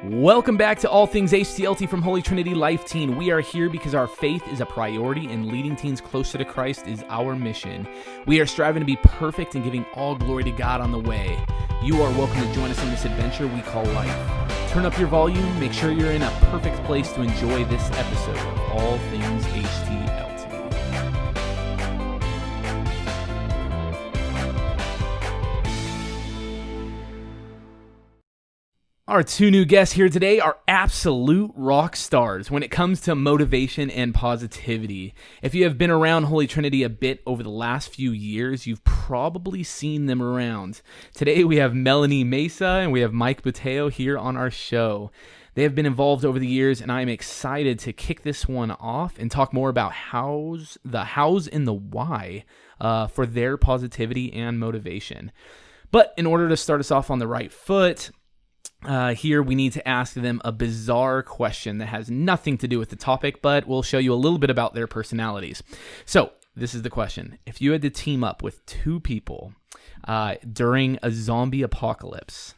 Welcome back to All Things HTLT from Holy Trinity Life Teen. We are here because our faith is a priority and leading teens closer to Christ is our mission. We are striving to be perfect and giving all glory to God on the way. You are welcome to join us in this adventure we call life. Turn up your volume, make sure you're in a perfect place to enjoy this episode of All Things HTLT. Our two new guests here today are absolute rock stars when it comes to motivation and positivity. If you have been around Holy Trinity a bit over the last few years, you've probably seen them around. Today we have Melanie Meza and we have Mike Butao here on our show. They have been involved over the years, and I'm excited to kick this one off and talk more about the hows and the why for their positivity and motivation. But in order to start us off on the right foot, here we need to ask them a bizarre question that has nothing to do with the topic, but will show you a little bit about their personalities. So this is the question. If you had to team up with two people during a zombie apocalypse,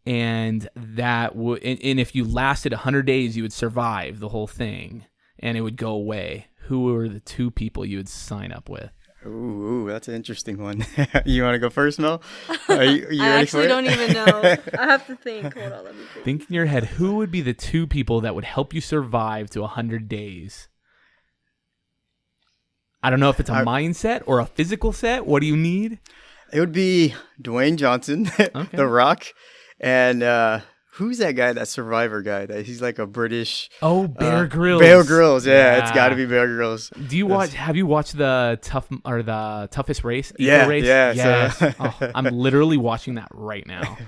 and if you lasted 100 days, you would survive the whole thing and it would go away, who are the two people you would sign up with? Ooh, that's an interesting one. You want to go first, Mel? You I ready actually for it? don't even know. I have to think. Hold on, let me think. Think in your head, who would be the two people that would help you survive to 100 days? I don't know if it's a mindset or a physical set. What do you need? It would be Dwayne Johnson, Okay. The Rock, and who's that guy, that Survivor guy? He's like a British... Oh, Bear Grylls. Bear Grylls, yeah. It's got to be Bear Grylls. Have you watched the toughest race? Eco Yeah, race? yeah. Yes. So I'm literally watching that right now.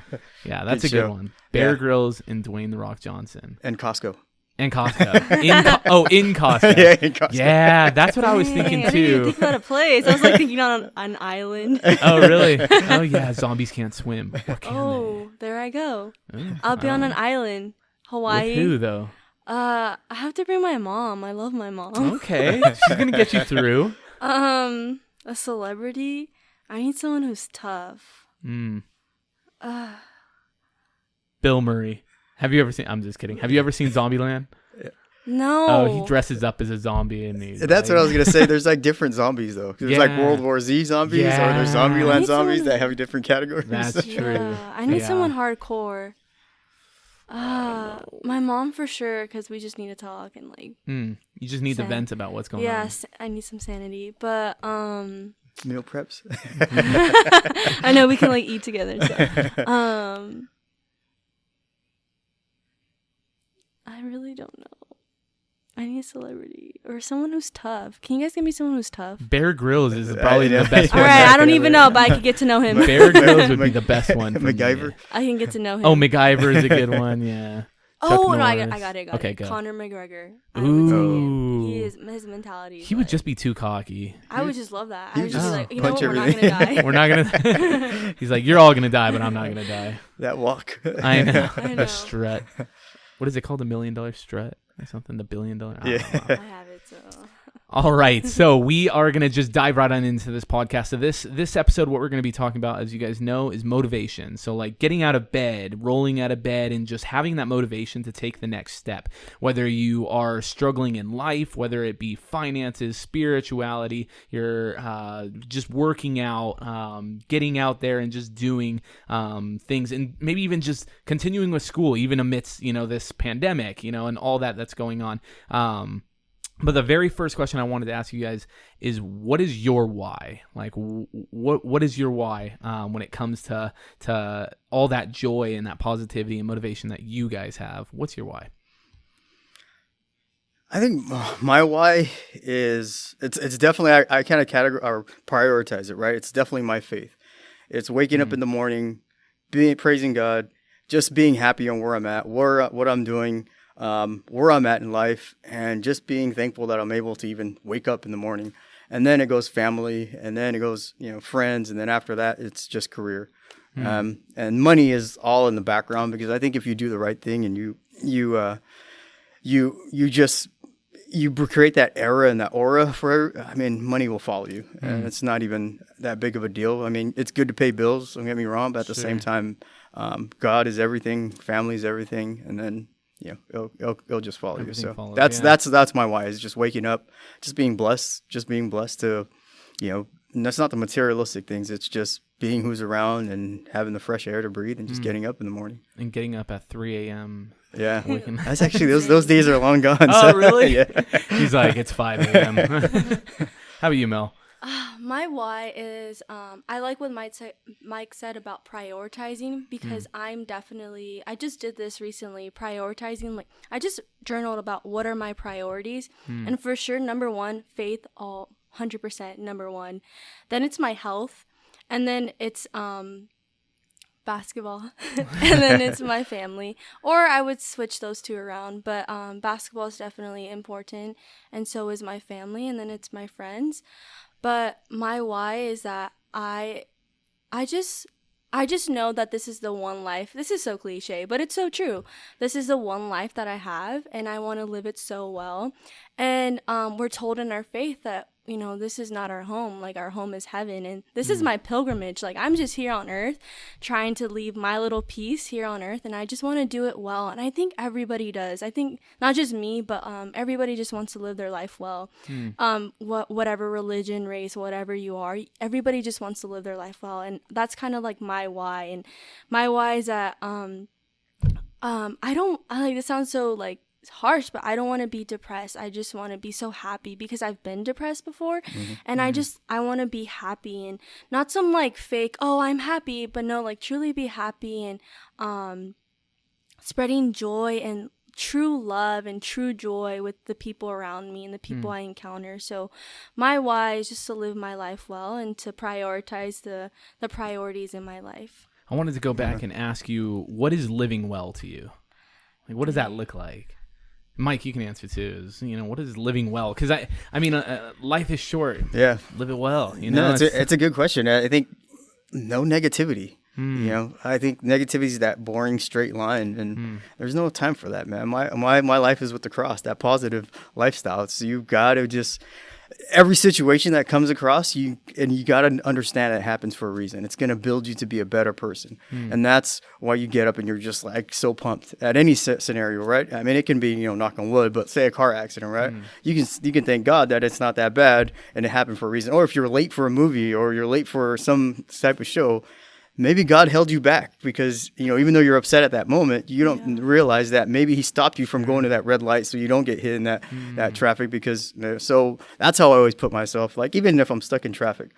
Yeah, that's Good a good show. one. Bear Yeah. Grylls and Dwayne The Rock Johnson. And Costco. And Costco. In Costco. Yeah, in Costco. Yeah, that's what I was thinking I didn't even too. think about a place. I was like thinking on an island. Oh, really? Oh, yeah. Zombies can't swim. Or can Oh, there I go. they? I'll be on an island, Hawaii. With who, though? I have to bring my mom. I love my mom. Okay. She's going to get you through. A celebrity. I need someone who's tough. Bill Murray. Have you ever seen... I'm just kidding. Have you ever seen Zombieland? No. Oh, he dresses up as a zombie and he's That's what I was going to say. There's like different zombies, though. There's like Yeah. World War Z zombies, or Yeah. there's I Zombieland need zombies someone- that have different categories. That's true. Yeah, I need Yeah. someone hardcore. My mom for sure, because we just need to talk and like. You just need to Sad. vent about what's going on. Yes, I need some sanity, but Meal preps. I know we can like eat together and stuff. I really don't know. I need a celebrity or someone who's tough. Can you guys give me someone who's tough? Bear Grylls is probably the best All one. right, I don't even know, but I could get to know him. Bear Grylls would be the best one. For MacGyver. me. I can get to know him. Oh, MacGyver is a good one. Yeah. Chuck Oh no, I Norris. got it. Okay, go. Conor McGregor. I would take him. Ooh. He is his mentality. He would just be too cocky. I would just love that. he I would would just be just like, you know punch what, we're not everything. gonna die. We're not gonna. He's like, you're all gonna die, but I'm not gonna die. That walk. I know. I know. The strut. What is it called? $1 million strut or something? The $1 billion. I don't know. I have it, so. All right, so we are going to just dive right on into this podcast. So this episode, what we're going to be talking about, as you guys know, is motivation. So like getting out of bed, rolling out of bed, and just having that motivation to take the next step. Whether you are struggling in life, whether it be finances, spirituality, you're just working out, getting out there and just doing things, and maybe even just continuing with school, even amidst, this pandemic, and all that's going on. But the very first question I wanted to ask you guys is, what is your why? Like, what is your why when it comes to all that joy and that positivity and motivation that you guys have? What's your why? I think my why is it's definitely I kind of prioritize it, right? It's definitely my faith. It's waking up in the morning, praising God, just being happy on where I'm at, what I'm doing, where I'm at in life, and just being thankful that I'm able to even wake up in the morning. And then it goes family, and then it goes friends, and then after that it's just career. And money is all in the background, because I think if you do the right thing and you create that era and that aura money will follow you, and it's not even that big of a deal. I mean, it's good to pay bills, don't get me wrong, but at the same time, God is everything, family is everything, and then it'll just follow Everything you. So follows, that's my why, is just waking up, just being blessed to, and that's not the materialistic things. It's just being who's around and having the fresh air to breathe and just getting up in the morning. And getting up at 3 a.m. Yeah, waking- that's actually those days are long gone. Oh, so, really? Yeah. He's like, it's 5 a.m. How about you, Mel? My why is I like what Mike said about prioritizing, because I just did this recently, prioritizing. Like, I just journaled about what are my priorities, and for sure, number one, faith, all 100% number one. Then it's my health, and then it's basketball, and then it's my family. Or I would switch those two around, but basketball is definitely important, and so is my family, and then it's my friends. But my why is that I just know that this is the one life. This is so cliche, but it's so true. This is the one life that I have, and I want to live it so well. And we're told in our faith that, this is not our home. Like, our home is heaven, and this is my pilgrimage. Like, I'm just here on earth trying to leave my little piece here on earth, and I just want to do it well. And I think everybody does. I think not just me, but everybody just wants to live their life well. Whatever religion, race, whatever you are, everybody just wants to live their life well. And that's kind of like my why. And my why is that this sounds so like harsh, but I don't want to be depressed. I just want to be so happy, because I've been depressed before, and I want to be happy, and not some like fake, oh, I'm happy, but no, like truly be happy, and spreading joy and true love and true joy with the people around me and the people I encounter. So my why is just to live my life well and to prioritize the priorities in my life. I wanted to go back and ask you, what is living well to you? Like, what does that look like? Mike, you can answer too. What is living well? Because I mean, life is short. Yeah, live it well. No, it's a good question. I think no negativity. I think negativity is that boring straight line, and there's no time for that, man. My life is with the cross, that positive lifestyle. So you gotta just, every situation that comes across you, and you gotta understand it happens for a reason. It's gonna build you to be a better person, and that's why you get up and you're just like so pumped at any scenario, right? I mean, it can be, knock on wood, but say a car accident, right? You can thank God that it's not that bad and it happened for a reason. Or if you're late for a movie or you're late for some type of show, maybe God held you back because, even though you're upset at that moment, you don't realize that maybe he stopped you from going to that red light so you don't get hit in that traffic. Because so that's how I always put myself, like, even if I'm stuck in traffic,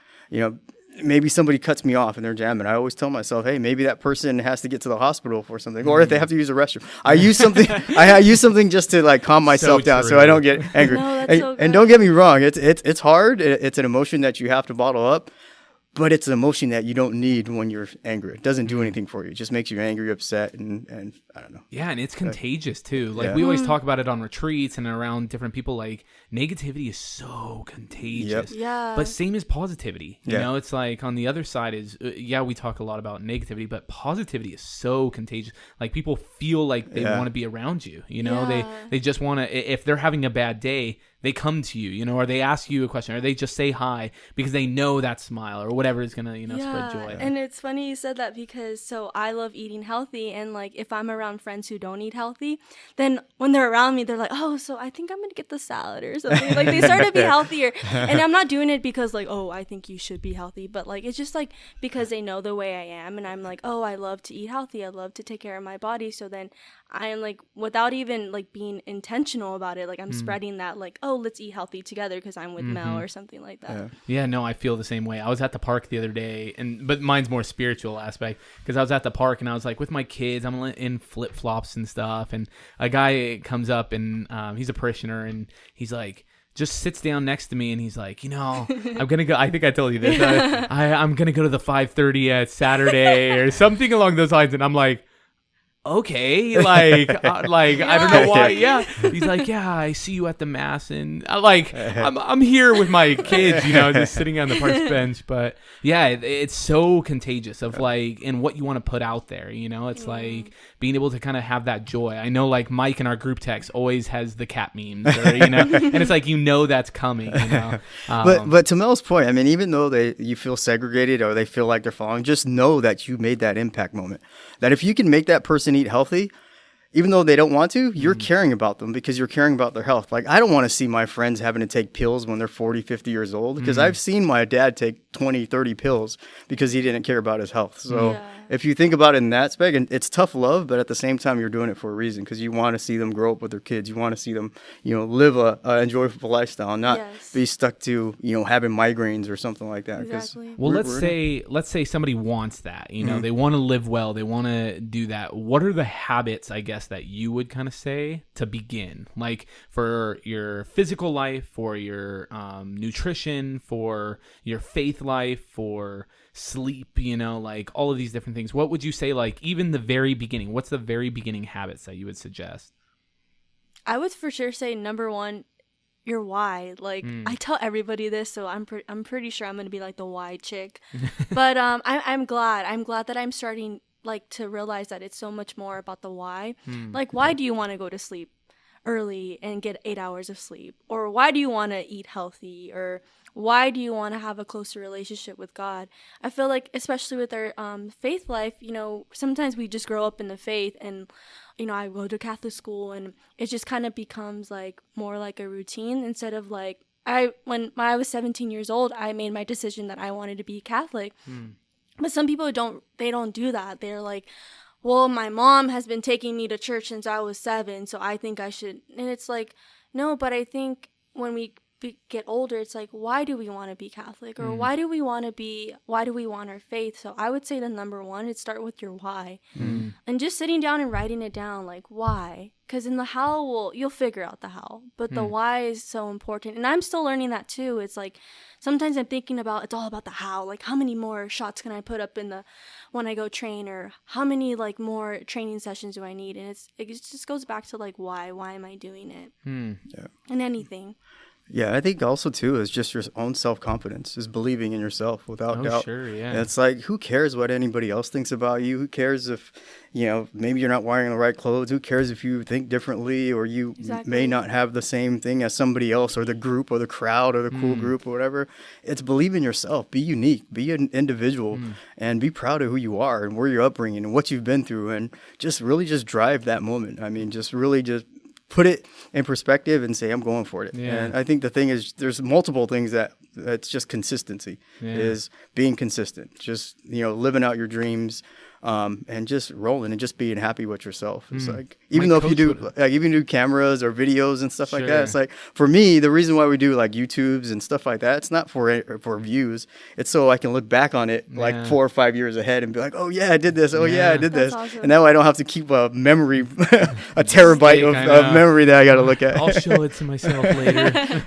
maybe somebody cuts me off and they're jamming. I always tell myself, hey, maybe that person has to get to the hospital for something, or if they have to use a restroom. I use something just to like calm myself down so I don't get angry. No, that's so and don't get me wrong, it's hard. It's an emotion that you have to bottle up. But it's an emotion that you don't need when you're angry. It doesn't do anything for you. It just makes you angry, upset, and I don't know. Yeah, and it's contagious too. Like we always talk about it on retreats and around different people. Like, negativity is so contagious. Yeah. But same as positivity. You know, it's like on the other side is, we talk a lot about negativity, but positivity is so contagious. Like, people feel like they want to be around you. They just want to, if they're having a bad day, they come to you, or they ask you a question, or they just say hi because they know that smile or whatever is gonna, spread joy. And it's funny you said that, because so I love eating healthy, and like if I'm around friends who don't eat healthy, then when they're around me, they're like, oh, so I think I'm gonna get the salad or something. Like, they start to be healthier, and I'm not doing it because like, oh, I think you should be healthy, but like it's just like because they know the way I am, and I'm like, oh, I love to eat healthy, I love to take care of my body, so then I am like, without even like being intentional about it, like I'm spreading that like, oh, let's eat healthy together because I'm with Mel or something like that. Yeah, no, I feel the same way. I was at the park the other day, but mine's more spiritual aspect, because I was at the park and I was like with my kids, I'm in flip flops and stuff, and a guy comes up and he's a parishioner, and he's like, just sits down next to me, and he's like, I'm gonna go. I think I told you this. I'm gonna go to the 5:30 at Saturday or something along those lines, and I'm like, okay, like I don't know why. Yeah, he's like, yeah, I see you at the mass, and I'm here with my kids, just sitting on the park bench. But yeah, it's so contagious of like, and what you want to put out there. It's like being able to kind of have that joy. I know, like Mike in our group text always has the cat memes, or, and it's like that's coming. But to Mel's point, I mean, even though you feel segregated or they feel like they're following, just know that you made that impact moment. That if you can make that person eat healthy, even though they don't want to, you're caring about them because you're caring about their health. Like, I don't want to see my friends having to take pills when they're 40, 50 years old because I've seen my dad take 20, 30 pills because he didn't care about his health. So if you think about it in that aspect, and it's tough love, but at the same time, you're doing it for a reason because you want to see them grow up with their kids. You want to see them, live a enjoyable lifestyle, not be stuck to, having migraines or something like that. Exactly. Well, let's say somebody wants that, they want to live well. They want to do that. What are the habits, I guess, that you would kind of say to begin, like for your physical life, for your nutrition, for your faith life, for sleep, like all of these different things? What would you say, like even the very beginning? What's the very beginning habits that you would suggest? I would for sure say number one, your why. Like I tell everybody this, so I'm pretty sure I'm gonna be like the why chick. But I'm glad that I'm starting like to realize that it's so much more about the why. Like, why do you want to go to sleep early and get 8 hours of sleep? Or why do you want to eat healthy? Or why do you want to have a closer relationship with God? I feel like, especially with our faith life, sometimes we just grow up in the faith, and I go to Catholic school, and it just kind of becomes like more like a routine instead of like when I was 17 years old, I made my decision that I wanted to be Catholic. But some people don't do that. They're like, well, my mom has been taking me to church since I was 7, so I think I should. And it's like, no, but I think when we get older, it's like, why do we want to be Catholic? Or why do we want our faith? So I would say the number one is start with your why. And just sitting down and writing it down, like, why? Because in the how, you'll figure out the how. But the why is so important. And I'm still learning that too. It's like, sometimes I'm thinking it's all about the how. Like, how many more shots can I put up when I go train? Or how many, like, more training sessions do I need? And it just goes back to, like, why? Why am I doing it? Yeah. And anything. Yeah, I think also, too, is just your own self-confidence, is believing in yourself without doubt. Sure, yeah. And it's like, who cares what anybody else thinks about you? Who cares if, maybe you're not wearing the right clothes? Who cares if you think differently or you may not have the same thing as somebody else or the group or the crowd or the cool group or whatever? It's believe in yourself. Be unique. Be an individual and be proud of who you are and where you're upbringing and what you've been through, and just really just drive that moment. I mean, just really just put it in perspective and say, I'm going for it. Yeah. And I think the thing is, there's multiple things that's just consistency, is being consistent, just, living out your dreams, and just rolling and just being happy with yourself. It's like, even though if you do cameras or videos and stuff like that, it's like, for me, the reason why we do like YouTubes and stuff like that, it's not for views. It's so I can look back on it like 4 or 5 years ahead and be like, oh yeah, I did this. Oh yeah, I did this. Awesome. And that way I don't have to keep a memory, a terabyte of memory that I got to look at. I'll show it to myself later.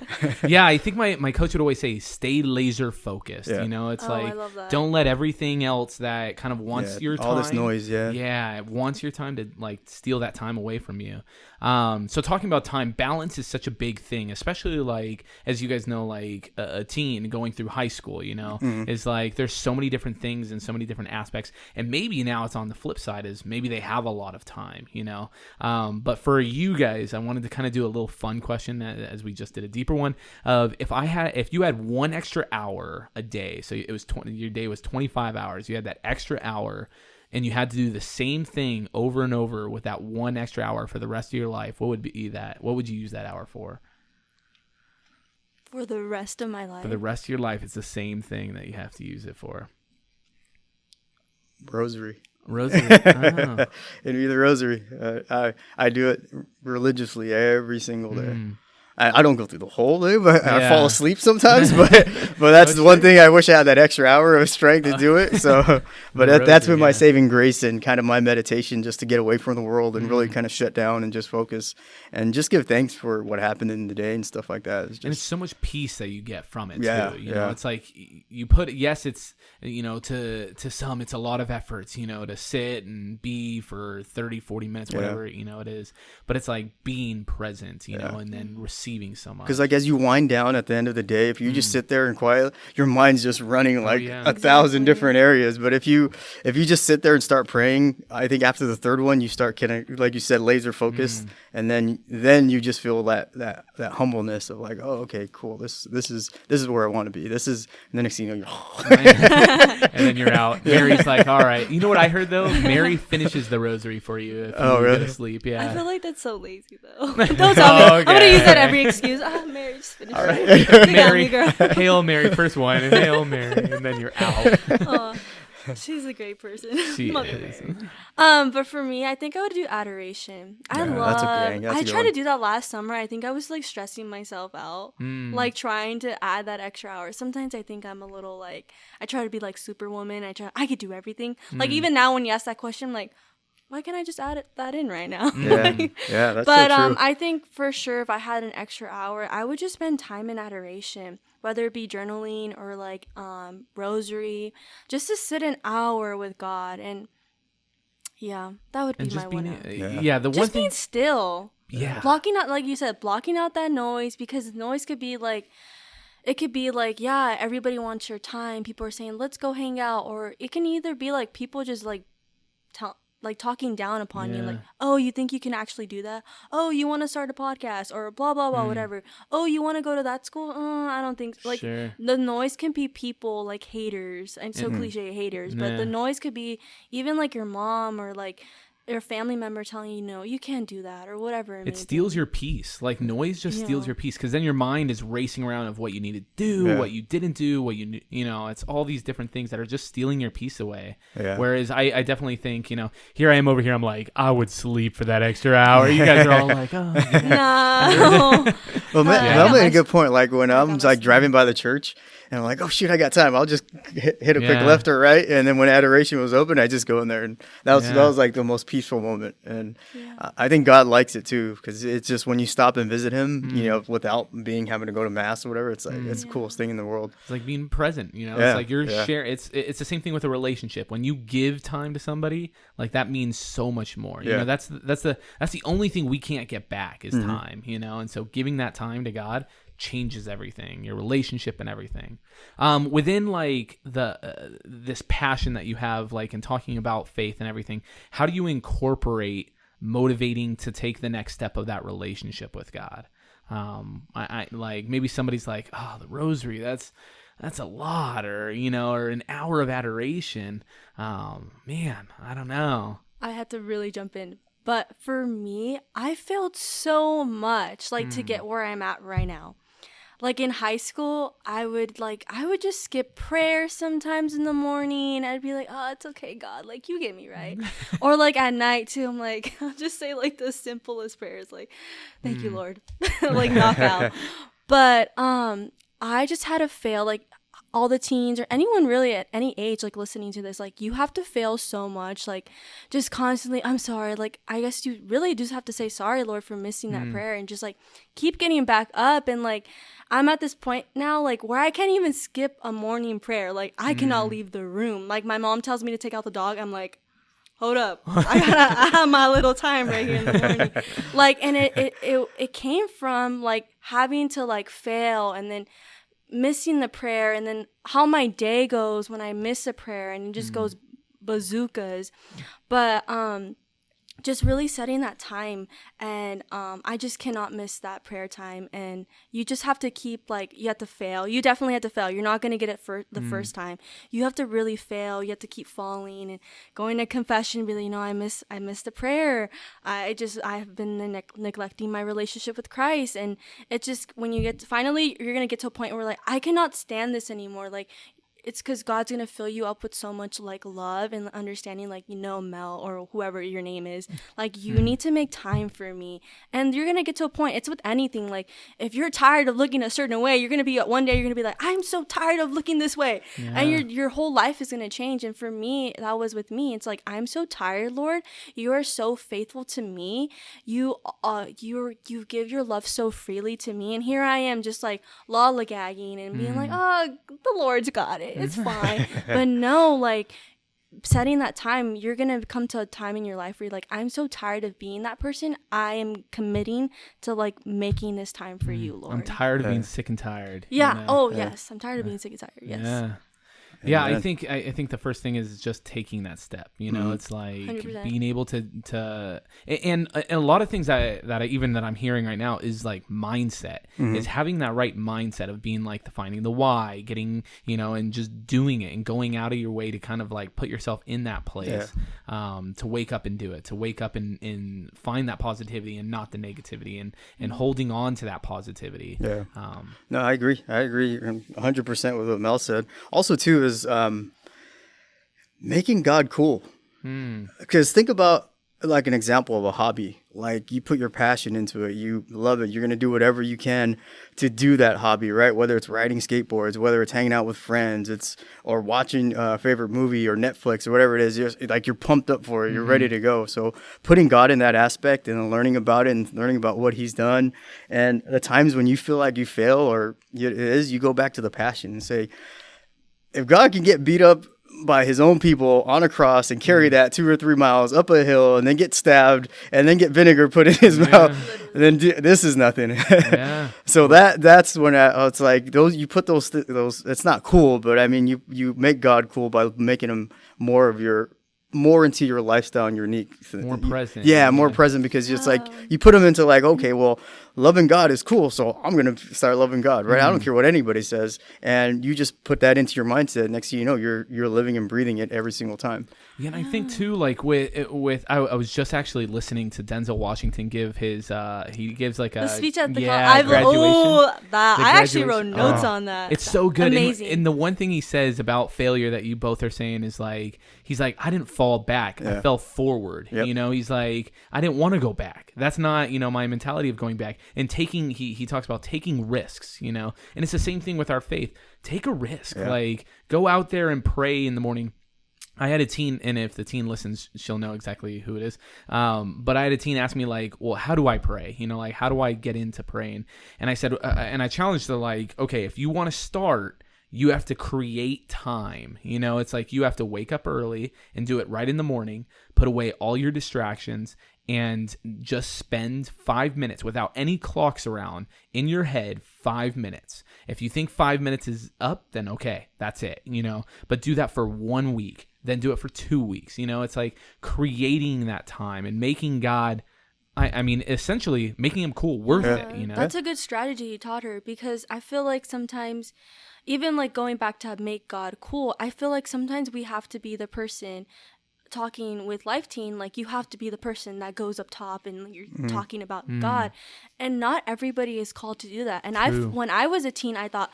Yeah, I think my coach would always say, stay laser focused. Yeah. It's like, don't let everything else that kind of wants your time. All this noise, it wants your time to like steal that time away from you. So talking about time, balance is such a big thing, especially like, as you guys know, like a teen going through high school, is like, there's so many different things and so many different aspects. And maybe now it's on the flip side, is maybe they have a lot of time, but for you guys, I wanted to kind of do a little fun question, as we just did a deeper one, of if you had 1 extra hour a day, so it was your day was 25 hours, you had that extra hour, and you had to do the same thing over and over with that 1 extra hour for the rest of your life, what would be that? What would you use that hour for? For the rest of my life? For the rest of your life, it's the same thing that you have to use it for. Rosary. Oh. It'd be the rosary. I do it religiously every single day. I don't go through the whole day, but I Yeah. fall asleep sometimes. But that's the one thing I wish I had that extra hour of strength to do it. So, but that's been my saving grace and kind of my meditation, just to get away from the world and really kind of shut down and just focus and just give thanks for what happened in the day and stuff like that. And it's so much peace that you get from it Yeah, too. You know, it's like you put it, yes, it's, you know, to some, it's a lot of efforts, you know, to sit and be for 30, 40 minutes, whatever, you know, it is. But it's like being present, you know, and then receiving so much. Because like as you wind down at the end of the day, if you just sit there and quiet, your mind's just running like 1,000 different areas. But if you just sit there and start praying, I think after the third one, you start getting, like you said, laser focused, and then you just feel that humbleness of like, oh, okay, cool, this is where I want to be. This is, and then next thing you know, you're and then you're out. Mary's like, all right. You know what I heard though? Mary finishes the rosary for you if you go to sleep. Yeah. I feel like that's so lazy though. Don't tell me. I'm gonna use that every excuse. Oh, Mary, just finish. all right. Mary, Hail Mary, first one, and Hail Mary, and then you're out. Oh, she's a great person. She Mother is. Mary. But for me, I think I would do adoration. I that's a tried good to do that last summer. I think I was like stressing myself out, like trying to add that extra hour. Sometimes I think I'm a little like, I try to be like Superwoman. I could do everything. Like even now when you ask that question, I'm like, why can't I just add that in right now? Yeah, that's But so true. I think for sure if I had an extra hour, I would just spend time in adoration, whether it be journaling or like rosary, just to sit an hour with God. And yeah, that would be And my just one being, hour. yeah, the one Just thing. being still. Yeah. Blocking out, like you said, blocking out that noise, because noise could be like, it could be like, yeah, everybody wants your time. People are saying, let's go hang out. Or it can either be like people just like talking down upon you, like, oh, you think you can actually do that? Oh, you want to start a podcast or blah blah blah, whatever. Oh, you want to go to that school? I don't think like the noise can be people like haters, and so cliche haters, but the noise could be even like your mom or like your family member telling you, no, you can't do that or whatever. It steals your peace. Like noise just steals your peace, because then your mind is racing around of what you need to do, what you didn't do, what you know, it's all these different things that are just stealing your peace away. Whereas I definitely think, you know, here I am over here, I'm like, I would sleep for that extra hour. You guys are all like, oh, no. Well, Mel made a good point. Like when I'm like driving by the church and I'm like, oh shoot, I got time, I'll just hit a quick left or right, and then when adoration was open, I just go in there, and that was like the most peaceful moment. And I think God likes it too, because it's just when you stop and visit Him, you know, without having to go to mass or whatever, it's like it's the coolest thing in the world. It's like being present, you know. It's like you're share. It's the same thing with a relationship. When you give time to somebody, like that means so much more. You know, that's the only thing we can't get back is time. You know, and so giving that time to God changes everything, your relationship and everything. Within like this passion that you have, like in talking about faith and everything, how do you incorporate motivating to take the next step of that relationship with God? I like, maybe somebody's like, oh, the rosary, that's a lot, or you know, or an hour of adoration. Man, I don't know. I had to really jump in. But for me, I failed so much like to get where I'm at right now. Like in high school, I would just skip prayer sometimes in the morning. I'd be like, oh, it's okay, God, like you get me right. Or like at night too, I'm like, I'll just say like the simplest prayers, like, thank you, Lord, like knock out. But I just had to fail, like all the teens or anyone really at any age, like listening to this, like you have to fail so much, like just constantly, I'm sorry. Like, I guess you really just have to say sorry, Lord, for missing that prayer, and just like keep getting back up. And like, I'm at this point now, like where I can't even skip a morning prayer. Like I cannot leave the room. Like my mom tells me to take out the dog. I'm like, hold up, I have my little time right here in the morning. Like, and it came from like having to like fail, and then missing the prayer, and then how my day goes when I miss a prayer, and it just goes bazookas. But just really setting that time, and I just cannot miss that prayer time. And you just have to keep, like, you have to fail. You definitely have to fail. You're not going to get it for the first time. You have to really fail. You have to keep falling and going to confession, be like, you know, I missed the prayer. I've been neglecting my relationship with Christ. And it's just, when you get finally, you're going to get to a point where like, I cannot stand this anymore. Like, it's because God's going to fill you up with so much like love and understanding, like, Mel or whoever your name is, like, you need to make time for me. And you're going to get to a point, it's with anything. Like, if you're tired of looking a certain way, you're going to be, one day you're going to be like, I'm so tired of looking this way. Yeah. And your whole life is going to change. And for me, that was with me. It's like, I'm so tired, Lord. You are so faithful to me. You give your love so freely to me. And here I am just like lollygagging and being like, oh, the Lord's got it. It's fine. But no, like, setting that time, you're going to come to a time in your life where you're like, I'm so tired of being that person. I am committing to like making this time for you, Lord. I'm tired of being sick and tired. Yeah. Oh, yes. I'm tired of being sick and tired. Yes. Yeah. Yeah, I think the first thing is just taking that step. It's like 100%. being able to and a lot of things that I'm hearing right now is like mindset, is having that right mindset of being like finding the why, getting, and just doing it and going out of your way to kind of like put yourself in that place, to wake up and do it, to wake up and find that positivity and not the negativity, and holding on to that positivity. Yeah. No, I agree 100% with what Mel said. Also too is making God cool. Because think about like an example of a hobby. Like, you put your passion into it, you love it, you're going to do whatever you can to do that hobby, right? Whether it's riding skateboards, whether it's hanging out with friends, or watching a favorite movie or Netflix or whatever it is, you're pumped up for it, you're ready to go. So putting God in that aspect and learning about it and learning about what he's done, and the times when you feel like you fail or you go back to the passion and say, if God can get beat up by his own people on a cross and carry that 2 or 3 miles up a hill and then get stabbed and then get vinegar put in his mouth, then this is nothing. So that's when it's like those, you put those, it's not cool, but I mean, you make God cool by making him more into your lifestyle and your unique. More present. Yeah, more present, because it's like you put them into like, okay, well, loving God is cool, so I'm going to start loving God, right? I don't care what anybody says. And you just put that into your mindset. Next thing you know, you're living and breathing it every single time. Yeah, and I think too, like with I was just actually listening to Denzel Washington give his he gives like the a speech at the graduation. I actually wrote notes on that. It's so good. Amazing. And the one thing he says about failure that you both are saying is like, he's like, I didn't fall back, I fell forward. Yep. He's like, I didn't want to go back. That's not my mentality of going back. And taking, he talks about taking risks, and it's the same thing with our faith. Take a risk, like go out there and pray in the morning. I had a teen, and if the teen listens, she'll know exactly who it is. But I had a teen ask me like, well, how do I pray? Like, how do I get into praying? And I said, and I challenged her like, okay, if you want to start, you have to create time. It's like you have to wake up early and do it right in the morning, put away all your distractions, and just spend 5 minutes without any clocks around in your head, 5 minutes. If you think 5 minutes is up, then okay, that's it, but do that for 1 week, then do it for 2 weeks. It's like creating that time and making God, I mean, essentially making him cool, worth it, That's a good strategy you taught her, because I feel like sometimes, even like going back to make God cool, I feel like sometimes we have to be the person talking with Life Teen, like you have to be the person that goes up top and you're talking about God, and not everybody is called to do that. And when I was a teen, I thought,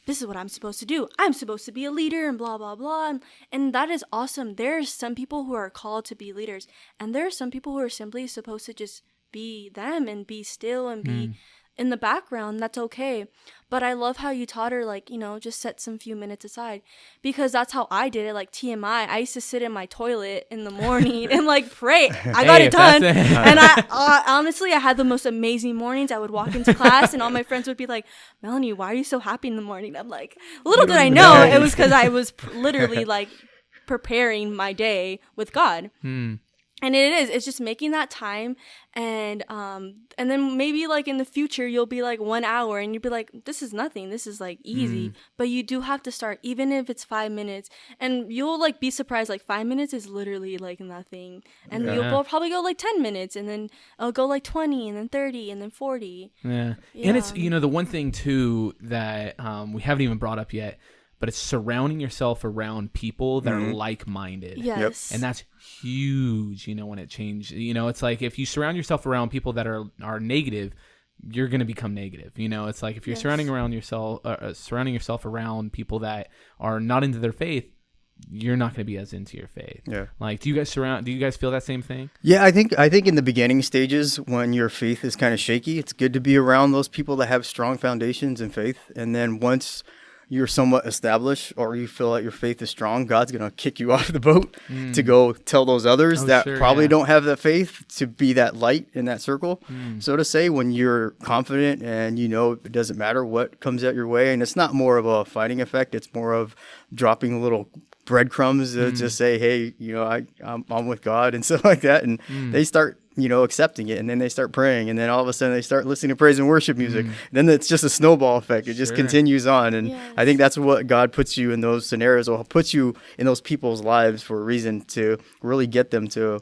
this is what I'm supposed to do. I'm supposed to be a leader and blah, blah, blah. And that is awesome. There's some people who are called to be leaders, and there are some people who are simply supposed to just be them and be still and be in the background. That's okay. But I love how you taught her, like, just set some few minutes aside, because that's how I did it. Like, TMI, I used to sit in my toilet in the morning and like pray. I got it done. And I honestly, I had the most amazing mornings. I would walk into class and all my friends would be like, Melanie, why are you so happy in the morning? I'm like, little did I know it was because I was literally like preparing my day with God. And it's just making that time, and then maybe like in the future you'll be like 1 hour and you'll be like, this is nothing, this is like easy. But you do have to start, even if it's 5 minutes, and you'll like be surprised, like 5 minutes is literally like nothing, and you'll probably go like 10 minutes, and then it'll go like 20, and then 30, and then 40. And it's the one thing too that we haven't even brought up yet, but it's surrounding yourself around people that are like-minded. Yes. And that's huge, when it changes. It's like if you surround yourself around people that are negative, you're going to become negative. It's like if you're surrounding yourself around people that are not into their faith, you're not going to be as into your faith. Yeah. Like, do you guys feel that same thing? Yeah, I think in the beginning stages when your faith is kind of shaky, it's good to be around those people that have strong foundations in faith. And then once you're somewhat established or you feel like your faith is strong, God's going to kick you off the boat to go tell those others probably don't have that faith to be that light in that circle. So to say, when you're confident and it doesn't matter what comes out your way, and it's not more of a fighting effect, it's more of dropping little breadcrumbs to just say, hey, I'm with God and stuff like that. And they start accepting it, and then they start praying, and then all of a sudden they start listening to praise and worship music. Then it's just a snowball effect. It just continues on. And I think that's what God puts you in those scenarios, or puts you in those people's lives for a reason, to really get them to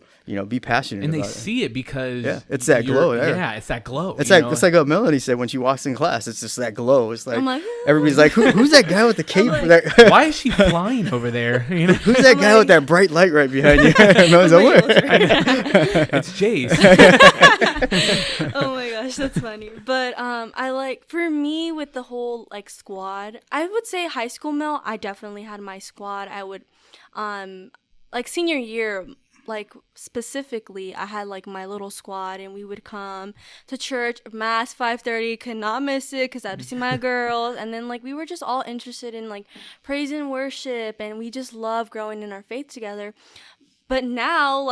be passionate and about they see it because it's that glow. It's that glow. It's like what Melanie said when she walks in class. It's just that glow. It's like everybody's like, who's that guy with the cape? Why is she flying over there? Who's that guy with that bright light right behind you? It's Jace. Oh my gosh, that's funny. But for me, with the whole squad, I would say high school Mel, I definitely had my squad. I would senior year, specifically, I had my little squad, and we would come to church, mass 5:30, could not miss it because I had to see my girls. And then we were just all interested in praise and worship, and we just love growing in our faith together. But now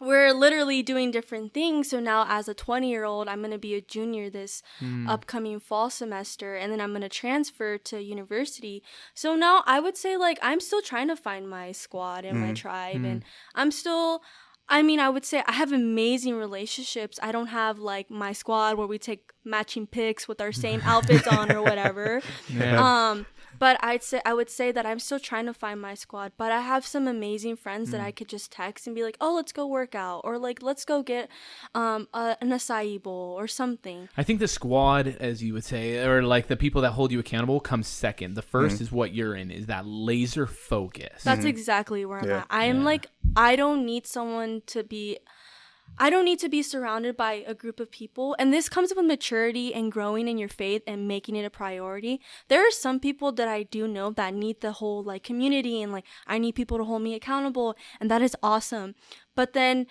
we're literally doing different things. So now as a 20-year-old, I'm going to be a junior this upcoming fall semester, and then I'm going to transfer to university. So now I would say I'm still trying to find my squad and my tribe. And I would say I have amazing relationships. I don't have my squad where we take matching pics with our same outfits on or whatever. But I would say that I'm still trying to find my squad. But I have some amazing friends that I could just text and be like, oh, let's go work out, or let's go get an acai bowl or something. I think the squad, as you would say, or the people that hold you accountable, comes second. The first is what you're in, is that laser focus. That's exactly where I'm at. I don't need to be surrounded by a group of people. And this comes with maturity and growing in your faith and making it a priority. There are some people that I do know that need the whole community, and I need people to hold me accountable, and that is awesome. But then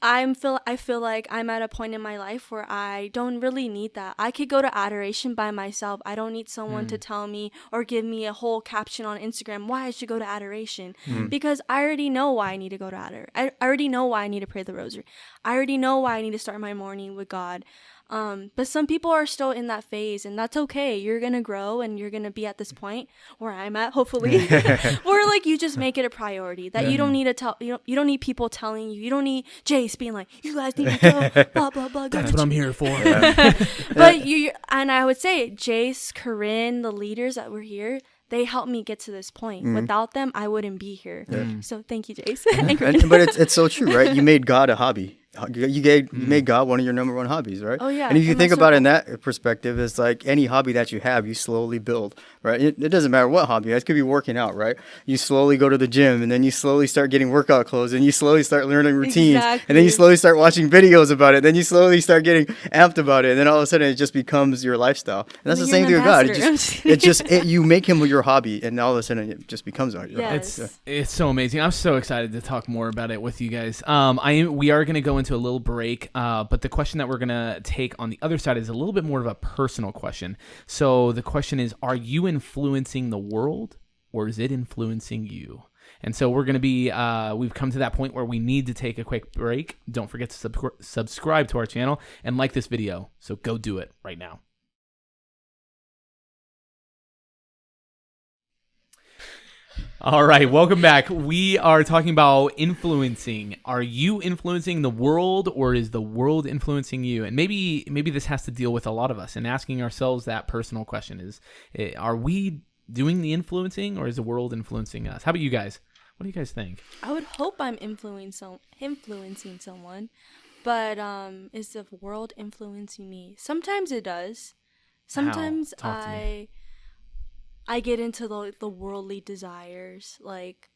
I feel like I'm at a point in my life where I don't really need that. I could go to adoration by myself. I don't need someone to tell me or give me a whole caption on Instagram why I should go to adoration, because I already know why I need to go to adoration. I already know why I need to pray the rosary. I already know why I need to start my morning with God. But some people are still in that phase, and that's okay. You're gonna grow, and you're gonna be at this point where I'm at, hopefully, where you just make it a priority that you don't need to tell. You don't need people telling you. You don't need Jace being like, you guys need to go, blah blah blah. That's what I'm here for. But and I would say Jace, Corinne, the leaders that were here, they helped me get to this point. Without them, I wouldn't be here. So thank you, Jace. But it's so true, right? You made God a hobby. You made God one of your number one hobbies, right? Oh, yeah. And if you think about it in that perspective, it's like any hobby that you have, you slowly build, right? It doesn't matter what hobby. It could be working out, right? You slowly go to the gym, and then you slowly start getting workout clothes, and you slowly start learning routines, and then you slowly start watching videos about it. Then you slowly start getting amped about it, and then all of a sudden it just becomes your lifestyle. And that's the same thing with God. You make him your hobby, and all of a sudden it just becomes your hobby. It's so amazing. I'm so excited to talk more about it with you guys. We are going to go into a little break, but the question that we're going to take on the other side is a little bit more of a personal question. So the question is, are you influencing the world, or is it influencing you? And so we're going to be, we've come to that point where we need to take a quick break. Don't forget to subscribe to our channel and like this video. So go do it right now. All right, welcome back. We are talking about influencing. Are you influencing the world, or is the world influencing you? And maybe this has to deal with a lot of us, and asking ourselves that personal question is, are we doing the influencing, or is the world influencing us? How about you guys? What do you guys think? I would hope I'm influencing someone, but is the world influencing me? Sometimes it does. Sometimes I get into the worldly desires, like,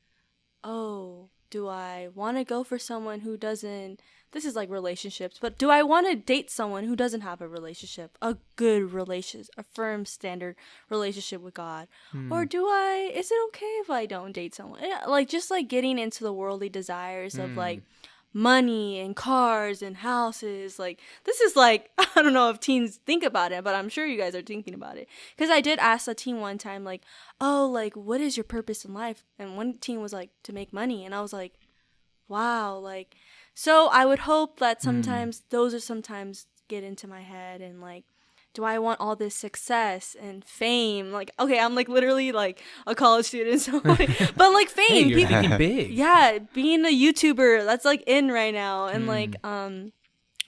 oh, do I want to go for someone who doesn't this is like relationships, but do I want to date someone who doesn't have a relationship, a good relationship, a firm standard relationship with God? Or is it okay if I don't date someone? Like, just like getting into the worldly desires of like money and cars and houses. Like, this is like, I don't know if teens think about it, but I'm sure you guys are thinking about it. Because I did ask a teen one time, like, oh, like, what is your purpose in life? And one teen was like, to make money. And I was like, wow, like, so I would hope that sometimes those are sometimes get into my head, and like, do I want all this success and fame? Like, okay, I'm like literally like a college student, so like, but like fame, Hey, you're people, thinking big. yeah, being a YouTuber, that's like in right now, and like, I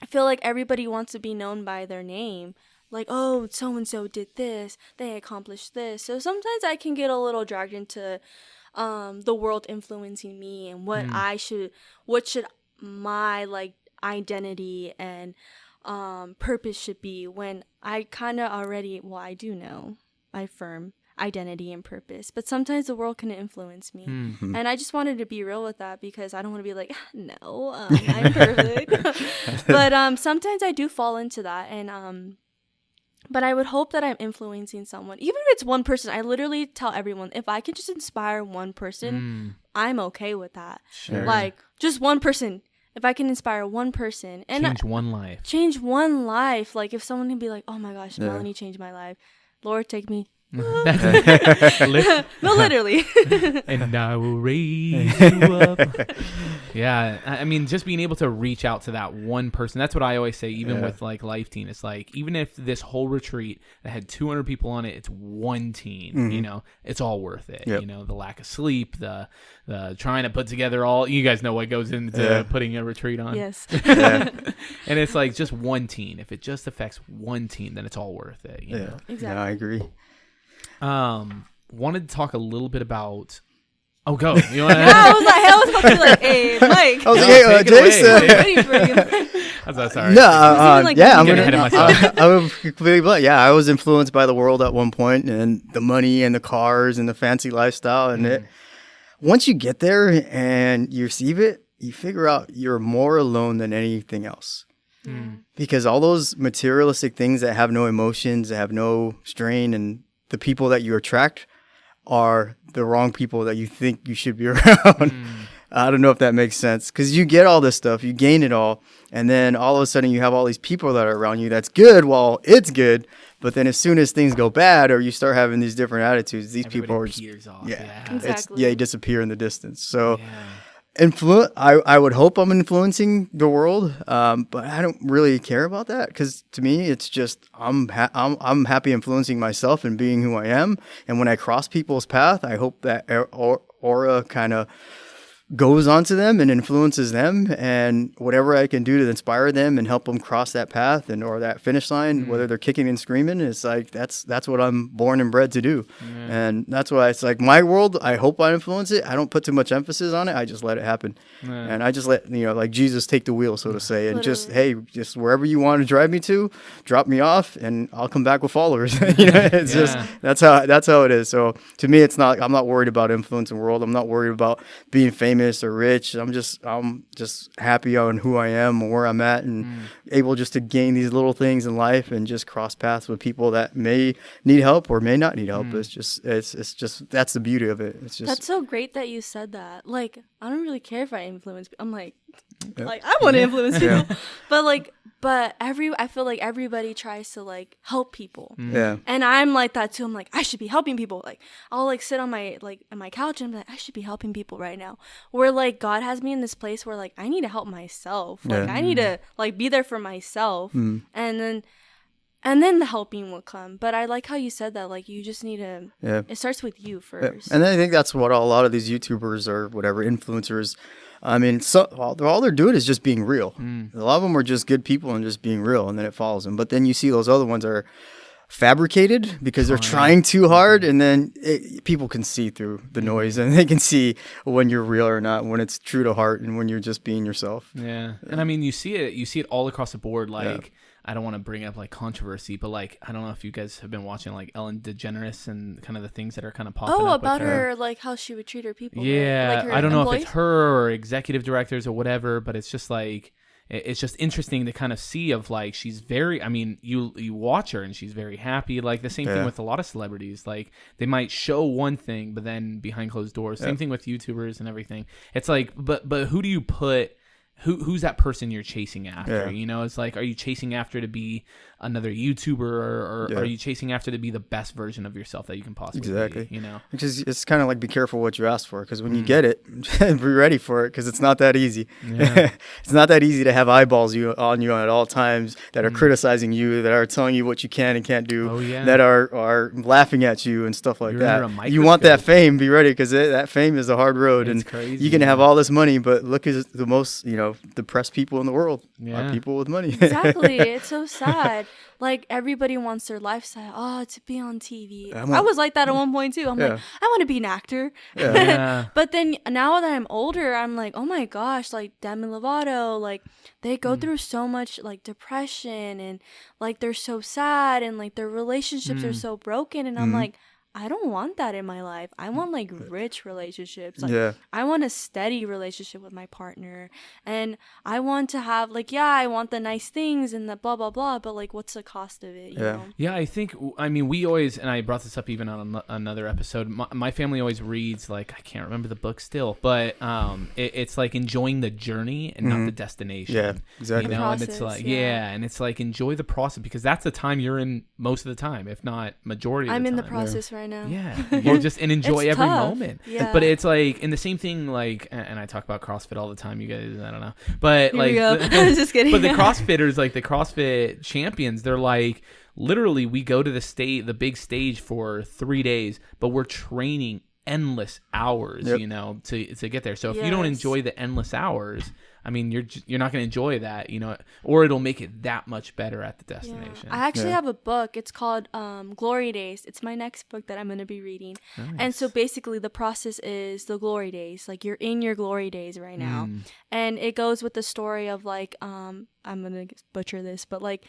feel like everybody wants to be known by their name. Like, oh, so and so did this, they accomplished this. So sometimes I can get a little dragged into the world influencing me, and what should my like identity and purpose should be, when I kind of already, well, I do know my firm identity and purpose, but sometimes the world can influence me, and I just wanted to be real with that, because I don't want to be like, no, I'm perfect. But sometimes I do fall into that, and but I would hope that I'm influencing someone, even if it's one person. I literally tell everyone, if I can just inspire one person, I'm okay with that. Sure. Like, just one person. If I can inspire one person and Change one life. change one life, like if someone can be like, oh my gosh, Melanie changed my life. Lord, take me. Lift No, literally. and I will raise you up. Yeah, I mean, just being able to reach out to that one person. That's what I always say, even with like Life Teen. It's like, even if this whole retreat that had 200 people on it, it's one teen, you know, it's all worth it. Yep. You know, the lack of sleep, the trying to put together all, you guys know what goes into putting a retreat on. Yes. And it's like just one teen. If it just affects one teen, then it's all worth it. You know? Exactly. No, I agree. Wanted to talk a little bit about. Oh, go. You want Yeah, I was like, I was about to be like, hey, Mike. I was No, like, hey, take it away. Jace. Waiting for you. I'm so sorry. No, even, like, yeah, I'm getting ahead of myself. I would completely blunt. Yeah, I was influenced by the world at one point, and the money and the cars and the fancy lifestyle, and it. Once you get there and you receive it, you figure out you're more alone than anything else. Because all those materialistic things that have no emotions, that have no strain, and the people that you attract are the wrong people that you think you should be around. I don't know if that makes sense, because you get all this stuff, you gain it all, and then all of a sudden you have all these people that are around you that's good while it's good, but then as soon as things go bad or you start having these different attitudes, these people are just peers off. Exactly. you disappear in the distance. So I would hope I'm influencing the world, but I don't really care about that, because to me it's just I'm happy influencing myself and being who I am, and when I cross people's path, I hope that aura kind of goes onto them and influences them, and whatever I can do to inspire them and help them cross that path and or that finish line, whether they're kicking and screaming, it's like that's what I'm born and bred to do. And that's why it's like my world, I hope I influence it. I don't put too much emphasis on it. I just let it happen. And I just let, like Jesus take the wheel, so to say, and just wherever you want to drive me to, drop me off and I'll come back with followers. It's just that's how it is. So to me, it's not, I'm not worried about influencing the world. I'm not worried about being famous or rich. I'm just happy on who I am and where I'm at, and able just to gain these little things in life and just cross paths with people that may need help or may not need help. It's just that's the beauty of it. It's just, that's so great that you said that. Like, I don't really care if I influence. I'm like I want to influence people, but I feel like everybody tries to like help people. And I'm like that too. I'm like, I should be helping people. Like, I'll like sit on my couch and I'm like, I should be helping people right now. Where like God has me in this place where like I need to help myself. Like I need to like be there for myself, and then the helping will come. But I like how you said that, like, you just need to, it starts with you first. And I think that's what a lot of these YouTubers or whatever influencers, I mean, all they're doing is just being real. A lot of them are just good people and just being real, and then it follows them. But then you see those other ones are fabricated because they're trying too hard, and then people can see through the noise, and they can see when you're real or not, when it's true to heart, and when you're just being yourself. And I mean, you see it all across the board. Like, I don't want to bring up like controversy, but like, I don't know if you guys have been watching like Ellen DeGeneres and kind of the things that are kind of popping up. Oh, about her, like how she would treat her people. Yeah. Like her I don't know employees? if it's her or executive directors or whatever, but it's just like, it's just interesting to kind of see of like she's very. I mean, you watch her and she's very happy. Like the same thing with a lot of celebrities. Like they might show one thing, but then behind closed doors. Same thing with YouTubers and everything. It's like, but who do you put? Who's that person you're chasing after? You know, it's like, are you chasing after to be another YouTuber, or are you chasing after to be the best version of yourself that you can possibly be? You know, because it's kind of like be careful what you ask for, because when you get it, be ready for it, because it's not that easy. It's not that easy to have eyeballs on you at all times that are criticizing you, that are telling you what you can and can't do, that are laughing at you and stuff like that. You want that fame, be ready, because that fame is a hard road, it's and crazy, you can have all this money, but look at the most, depressed people in the world are people with money. Exactly. It's so sad. Like everybody wants their lifestyle. Oh, to be on TV. I was like that at one point too. I'm like, I want to be an actor. But then now that I'm older, I'm like, oh my gosh, like Demi Lovato, like they go through so much like depression, and like they're so sad, and like their relationships are so broken, and I'm like, I don't want that in my life. I want like rich relationships. Like I want a steady relationship with my partner, and I want to have like, I want the nice things and the blah, blah, blah. But like, what's the cost of it? You know? Yeah. I mean, we always, and I brought this up even on another episode. My family always reads, like, I can't remember the book still, but it's like enjoying the journey and not the destination. Yeah, exactly. You know, process, and it's like, and it's like enjoy the process, because that's the time you're in most of the time, if not majority of the time. I'm in the process right now. You'll just and enjoy every tough. moment. But it's like, and the same thing, like, and I talk about CrossFit all the time, you guys, I don't know, but Here we go. I was just kidding. But the CrossFitters, like the CrossFit champions, they're like, literally, we go to the big stage for 3 days, but we're training endless hours, you know, to get there. So if you don't enjoy the endless hours, I mean, you're not going to enjoy that, you know, or it'll make it that much better at the destination. I actually have a book. It's called Glory Days. It's my next book that I'm going to be reading. Nice. And so basically the process is the glory days. Like you're in your glory days right now. And it goes with the story of like, I'm going to butcher this, but like,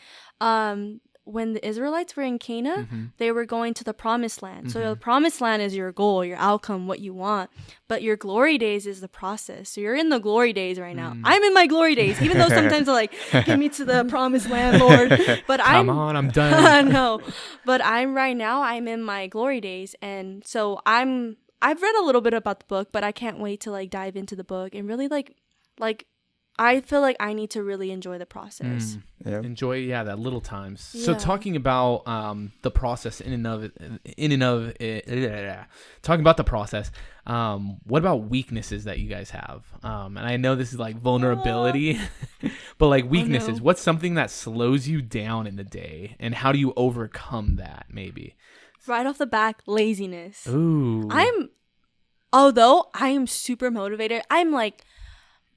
when the Israelites were in Canaan, they were going to the promised land. So the promised land is your goal, your outcome, what you want. But your glory days is the process. So you're in the glory days right now. I'm in my glory days, even though sometimes I'm like, get me to the promised land, Lord. But Come on, I'm done. I know. But I'm in my glory days. And so I've read a little bit about the book, but I can't wait to like dive into the book and really like I feel like I need to really enjoy the process. Enjoy, that little times. So talking about the process in and of it, talking about the process, what about weaknesses that you guys have? And I know this is like vulnerability, but like weaknesses, what's something that slows you down in the day, and how do you overcome that maybe? Right off the back, laziness. Ooh. Although I am super motivated,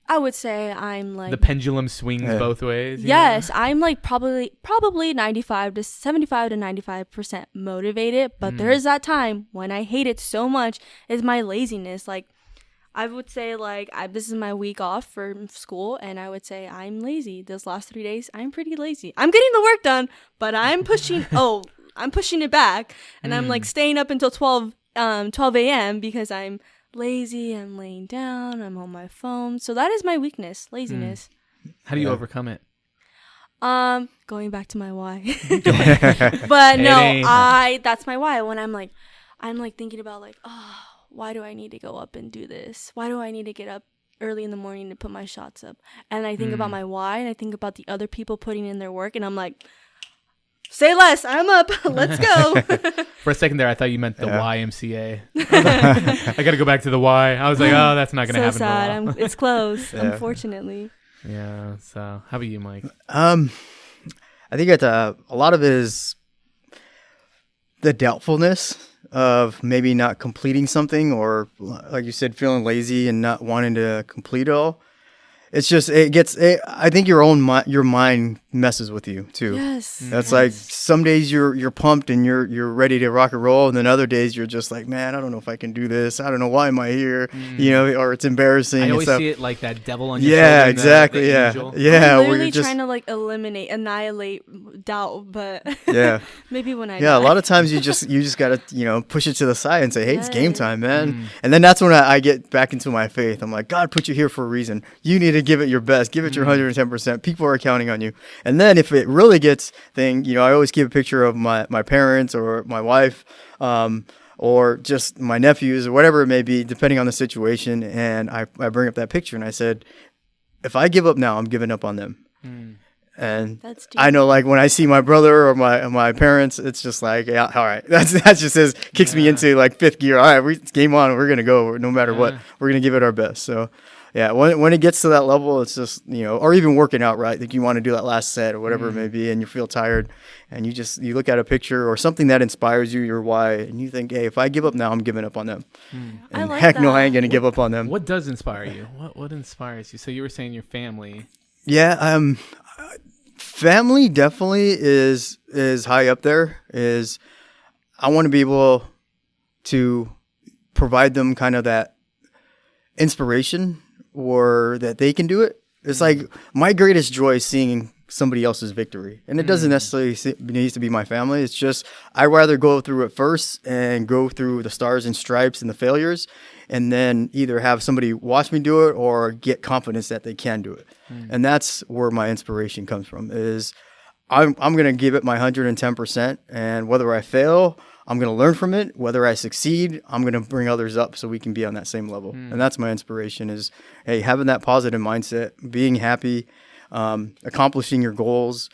I would say I'm like... The pendulum swings both ways? Yes, know? I'm like probably 75 to 95% motivated, but there is that time when I hate it so much is my laziness. Like, I would say like this is my week off from school, and I would say I'm lazy. Those last 3 days, I'm pretty lazy. I'm getting the work done, but I'm pushing... I'm pushing it back, and I'm like staying up until 12 a.m. because I'm... lazy, I'm laying down, I'm on my phone. So that is my weakness, laziness. How do you overcome it? Going back to my why. But no, that's my why. When I'm like thinking about like, oh, why do I need to go up and do this? Why do I need to get up early in the morning to put my shots up? And I think about my why, and I think about the other people putting in their work, and I'm like, say less, I'm up. Let's go. For a second there, I thought you meant the YMCA. I got to go back to the Y. I was like, oh, that's not going to happen. So sad. It's close, unfortunately. Yeah. So how about you, Mike? I think a lot of it is the doubtfulness of maybe not completing something, or like you said, feeling lazy and not wanting to complete it all. It's just, I think your mind messes with you too. Yes. That's like some days you're pumped and you're ready to rock and roll, and then other days you're just like, man, I don't know if I can do this. I don't know, why am I here? Or it's embarrassing. I and always stuff. see it like that devil on your shoulder. Yeah, exactly. The Yeah, angel. yeah. I'm where literally you're just trying to like annihilate doubt, but yeah. maybe when I Yeah, a die. lot of times you just gotta push it to the side and say, hey, it's game Yes. time, man. And then that's when I get back into my faith. I'm like, God put you here for a reason. You need to give it your best, give it your 110%. People are counting on you. And then if it really gets I always keep a picture of my parents or my wife, or just my nephews or whatever it may be, depending on the situation. And I bring up that picture and I said, if I give up now, I'm giving up on them. And That's deep. I know, like, when I see my brother or my parents, it's just like, yeah, all right. That just kicks me into like fifth gear. All right, it's game on. We're gonna go no matter what. We're gonna give it our best. So, yeah, when it gets to that level, it's just or even working out, right? Like you want to do that last set or whatever it may be, and you feel tired, and you look at a picture or something that inspires you, your why, and you think, hey, if I give up now, I'm giving up on them. And I like heck no, I that. ain't gonna give up on them. What does inspire you? What inspires you? So you were saying your family. Yeah, family definitely is high up there. I want to be able to provide them kind of that inspiration, or that they can do it. It's like my greatest joy is seeing somebody else's victory, and it doesn't necessarily need to be my family. It's just I'd rather go through it first and go through the stars and stripes and the failures, and then either have somebody watch me do it or get confidence that they can do it. And that's where my inspiration comes from. Is I'm going to give it my 110%, and whether I fail, I'm going to learn from it. Whether I succeed, I'm going to bring others up so we can be on that same level. And that's my inspiration is, hey, having that positive mindset, being happy, accomplishing your goals,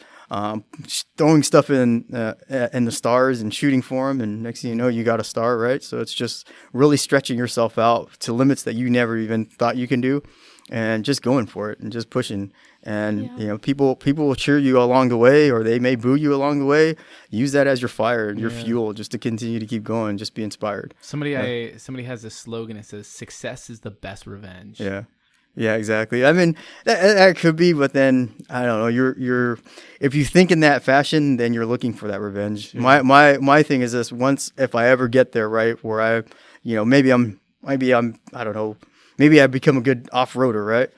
throwing stuff in the stars and shooting for them. And next thing you know, you got a star, right? So it's just really stretching yourself out to limits that you never even thought you can do, and just going for it and just pushing. And people will cheer you along the way, or they may boo you along the way. Use that as your fire and your fuel, just to continue to keep going. Just be inspired. Somebody has this slogan. It says, "Success is the best revenge." Yeah, exactly. I mean, that could be, but then I don't know. You're if you think in that fashion, then you're looking for that revenge. Yeah. My thing is this: if I ever get there, right, where I, maybe I'm I don't know, maybe I become a good off-roader, right?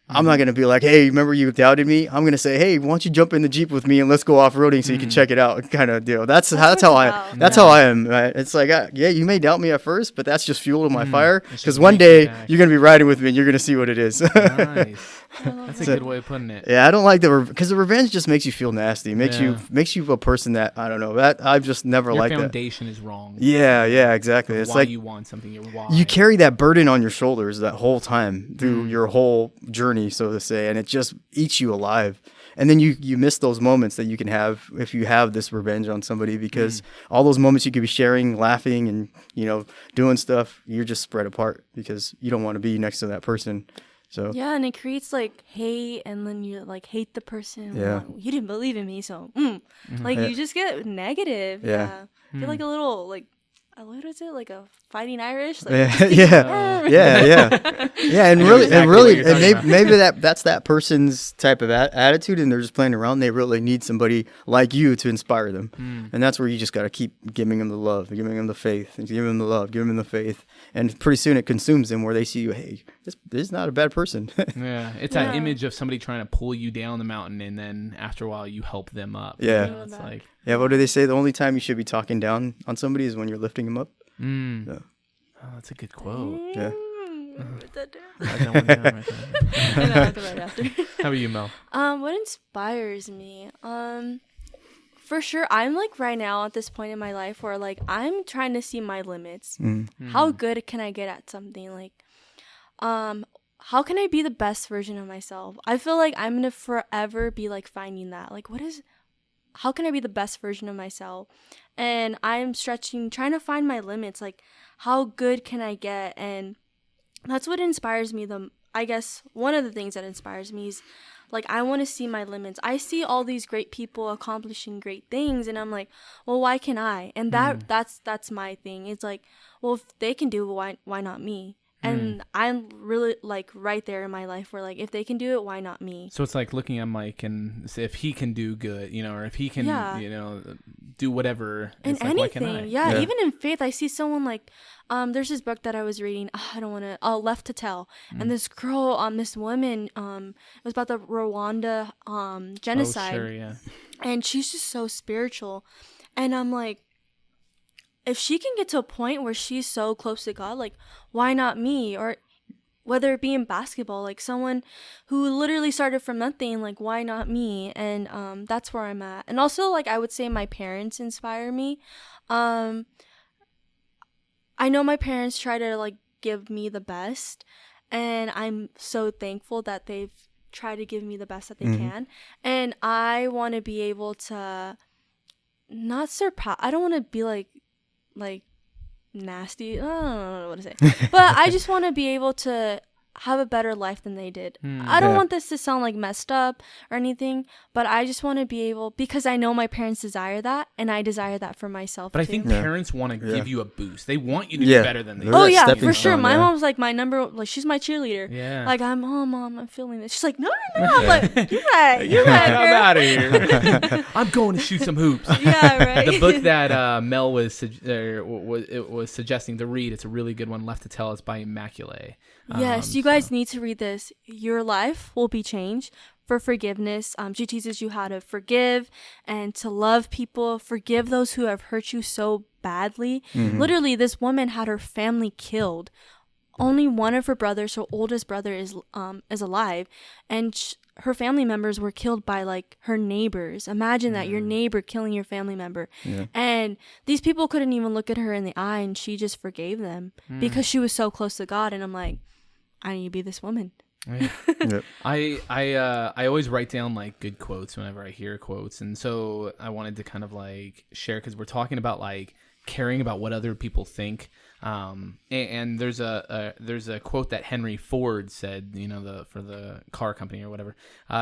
I'm not going to be like, hey, remember you doubted me? I'm going to say, hey, why don't you jump in the Jeep with me and let's go off-roading so you can check it out, kind of deal. That's how I am, right? It's like, yeah, you may doubt me at first, but that's just fuel to my fire, because one day you're going to be riding with me and you're going to see what it is. Nice. That's a good way of putting it. Yeah, I don't like because the revenge just makes you feel nasty. Makes you a person that, I don't know, that I've just never liked that. Your foundation is wrong. Yeah, exactly. It's why like you want something, your why. You carry that burden on your shoulders that whole time through your whole journey, so to say, and it just eats you alive. And then you miss those moments that you can have if you have this revenge on somebody, because all those moments you could be sharing, laughing, and doing stuff, you're just spread apart because you don't want to be next to that person. So yeah, and it creates like hate, and then you like hate the person. Yeah, like, you didn't believe in me, so you just get negative. Yeah, you're like a little like. What is it, like a fighting Irish? Like, yeah, and maybe that's that person's type of attitude, and they're just playing around. They really need somebody like you to inspire them, and that's where you just got to keep giving them the love, giving them the faith, and giving them the love, giving them the faith, and pretty soon it consumes them, where they see you, hey, this is not a bad person. It's that image of somebody trying to pull you down the mountain, and then after a while you help them up. Yeah, it's like. Yeah, what do they say? The only time you should be talking down on somebody is when you're lifting them up. Oh, that's a good quote. Yeah. Write that down. Write that one down right there. I know, I have to write after. How about you, Mel? What inspires me? For sure, I'm like right now at this point in my life where like I'm trying to see my limits. How good can I get at something? Like, how can I be the best version of myself? I feel like I'm gonna forever be like finding that. Like, how can I be the best version of myself? And I'm trying to find my limits. Like, how good can I get? And that's what inspires me. I guess one of the things that inspires me is, like, I want to see my limits. I see all these great people accomplishing great things, and I'm like, well, why can't I? And that's my thing. It's like, well, if they can do it, why not me? And I'm really like right there in my life where like if they can do it, why not me? So it's like looking at Mike and say if he can do good, or if he can, do whatever. And it's like, anything, why can't I? yeah. Even in faith, I see someone like, there's this book that I was reading. I don't want to. Left to Tell. And this girl, this woman, it was about the Rwanda genocide. Oh, sure, yeah. And she's just so spiritual, and I'm like, if she can get to a point where she's so close to God, like, why not me? Or whether it be in basketball, like someone who literally started from nothing, like, why not me? And that's where I'm at. And also, like, I would say my parents inspire me. I know my parents try to, like, give me the best, and I'm so thankful that they've tried to give me the best that they can. And I want to be able to not surpass, I don't want to be like nasty, I don't know what to say, but I just want to be able to have a better life than they did. I don't want this to sound like messed up or anything, but I just want to be able, because I know my parents desire that, and I desire that for myself. But I too. think parents want to give you a boost. They want you to Yeah. be better than they They're are. Oh that yeah, stepping for sure. stone, My yeah. mom's like my number, like she's my cheerleader. Yeah. Like oh mom, I'm feeling this. She's like, no. I'm like, you're right, I'm girl. out of here. I'm going to shoot some hoops. Yeah, right. The book that Mel was suggesting to read, it's a really good one. Left to Tell. It's by Immaculate. Yes, you guys need to read this. Your life will be changed for forgiveness. She teaches you how to forgive and to love people, forgive those who have hurt you so badly. Literally, this woman had her family killed. Only one of her brothers, her oldest brother, is alive, and her family members were killed by like her neighbors. Imagine that, your neighbor killing your family member. And these people couldn't even look at her in the eye, and she just forgave them because she was so close to God. And I'm like, I need to be this woman. Yep. I always write down like good quotes whenever I hear quotes, and so I wanted to kind of like share, because we're talking about like caring about what other people think. And there's a quote that Henry Ford said, for the car company or whatever.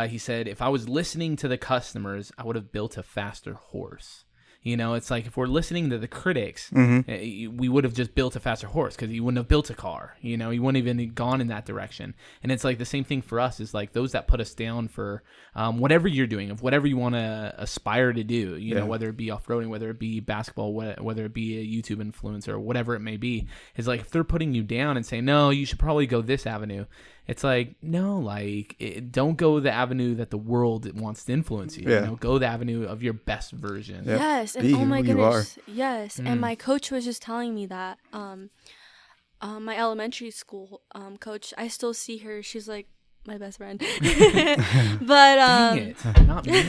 He said, "If I was listening to the customers, I would have built a faster horse." It's like if we're listening to the critics, we would have just built a faster horse, because you wouldn't have built a car. You wouldn't even gone in that direction. And it's like the same thing for us, is like those that put us down for whatever you're doing, of whatever you want to aspire to do, whether it be off-roading, whether it be basketball, whether it be a YouTube influencer, or whatever it may be, is like if they're putting you down and saying, no, you should probably go this avenue. It's like, no, like don't go the avenue that the world wants to influence you. Go the avenue of your best version. Yep. Yes, and Be oh my who you are. goodness, yes. And my coach was just telling me that my elementary school coach, I still see her. She's like my best friend. But Dang it, not me.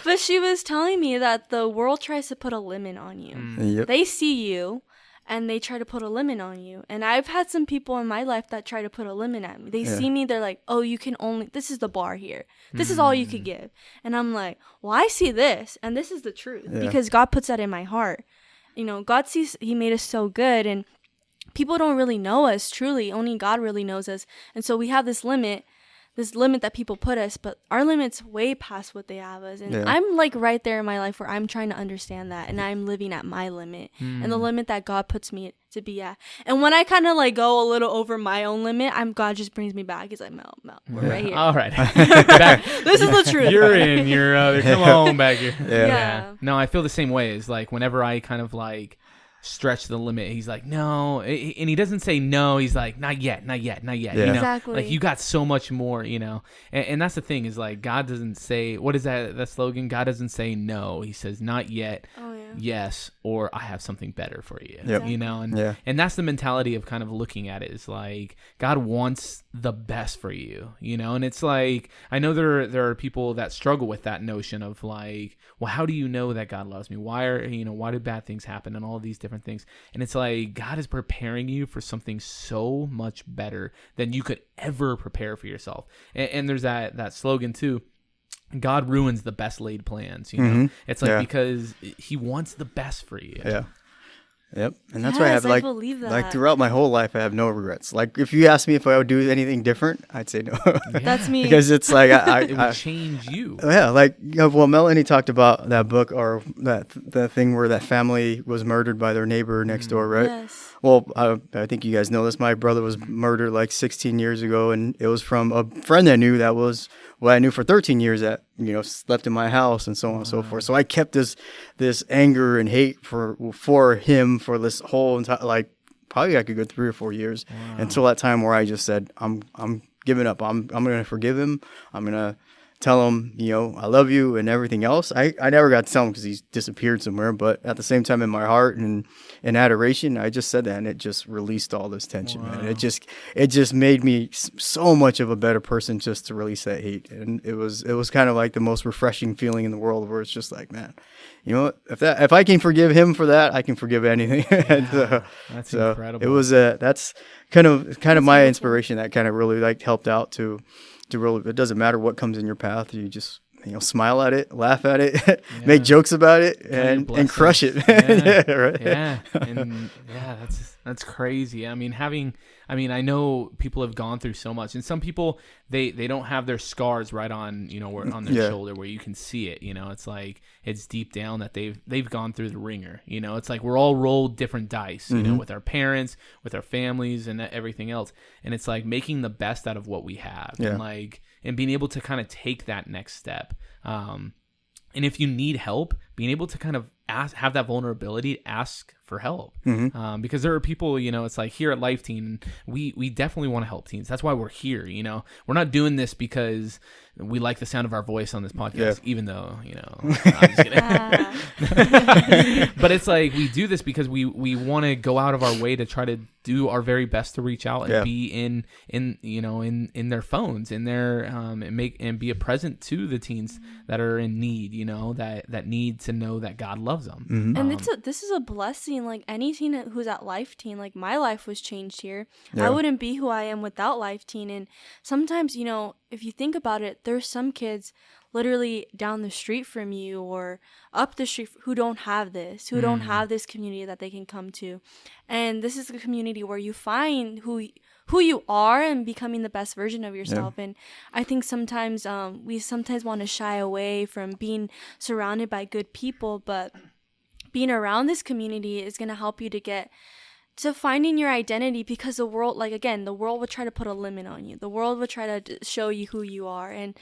but she was telling me that the world tries to put a limit on you. Yep. They see you, and they try to put a limit on you. And I've had some people in my life that try to put a limit at me. They see me, they're like, oh, you can only, this is the bar here. This is all you could give. And I'm like, well, I see this, and this is the truth. Because God puts that in my heart. God sees, he made us so good, and people don't really know us truly. Only God really knows us. And so we have this limit that people put us, but our limit's way past what they have us. And I'm like right there in my life where I'm trying to understand that, and I'm living at my limit and the limit that God puts me to be at. And when I kind of like go a little over my own limit, God just brings me back. He's like, Mel, we're right here. All right. Back. This is the truth. You're in. You're come on back here. Yeah. No, I feel the same way. It's like whenever I kind of like stretch the limit, he's like, no, and he doesn't say no, he's like, not yet. Exactly. Like you got so much more, and that's the thing, is like God doesn't say, what is that slogan, God doesn't say no, he says not yet, yes, or I have something better for you. And that's the mentality of kind of looking at it, is like God wants the best for you, and it's like, I know there are people that struggle with that notion of like, well, how do you know that God loves me? Why do bad things happen, and all of these different things? And it's like God is preparing you for something so much better than you could ever prepare for yourself. And there's that slogan too, God ruins the best laid plans. It's like because he wants the best for you. Yep. And that's why I have I believe that. like throughout my whole life, I have no regrets. Like if you ask me if I would do anything different, I'd say no. That's me. Because it's like It would change you. Yeah, like well, Melanie talked about that book, or that the thing where that family was murdered by their neighbor next door, right? Yes. Well, I think you guys know this. My brother was murdered like 16 years ago, and it was from a friend I knew that was what I knew for 13 years that, slept in my house and so on and so forth. So I kept this anger and hate for him for this whole entire, like, probably like a good 3 or 4 years until that time where I just said, I'm giving up. I'm going to forgive him. I'm going to tell him, I love you and everything else. I never got to tell him because he's disappeared somewhere. But at the same time, in my heart and in adoration, I just said that, and it just released all this tension, man. It just made me so much of a better person just to release that hate. And it was kind of like the most refreshing feeling in the world, where it's just like, man, you know what? If I can forgive him for that, I can forgive anything. And, that's incredible. It was that's kind of my inspiration that kind of really like helped out to really, it doesn't matter what comes in your path. You just, smile at it, laugh at it, make jokes about it, and crush it. Right. Yeah. And that's crazy. I mean, I know people have gone through so much, and some people, they don't have their scars right on, on their shoulder where you can see it. It's like, it's deep down that they've gone through the ringer. It's like we're all rolled different dice, with our parents, with our families, and everything else. And it's like making the best out of what we have, and being able to kind of take that next step. And if you need help, being able to kind of have that vulnerability, ask for help. Because there are people, it's like here at Life Teen, we definitely want to help teens. That's why we're here. We're not doing this because we like the sound of our voice on this podcast, even though, I'm just kidding. But it's like, we do this because we want to go out of our way to try to do our very best to reach out and be in their phones, in their, and be a present to the teens that are in need, that need to know that God loves them. And this is a blessing. Like, any teen who's at Life Teen, like, my life was changed here. I wouldn't be who I am without Life Teen. And sometimes, if you think about it, there's some kids literally down the street from you or up the street who don't have this, don't have this community that they can come to. And this is a community where you find who you are and becoming the best version of yourself. And I think sometimes we want to shy away from being surrounded by good people, but being around this community is going to help you to get to finding your identity, because the world, the world would try to put a limit on you. The world would try to show you who you are. And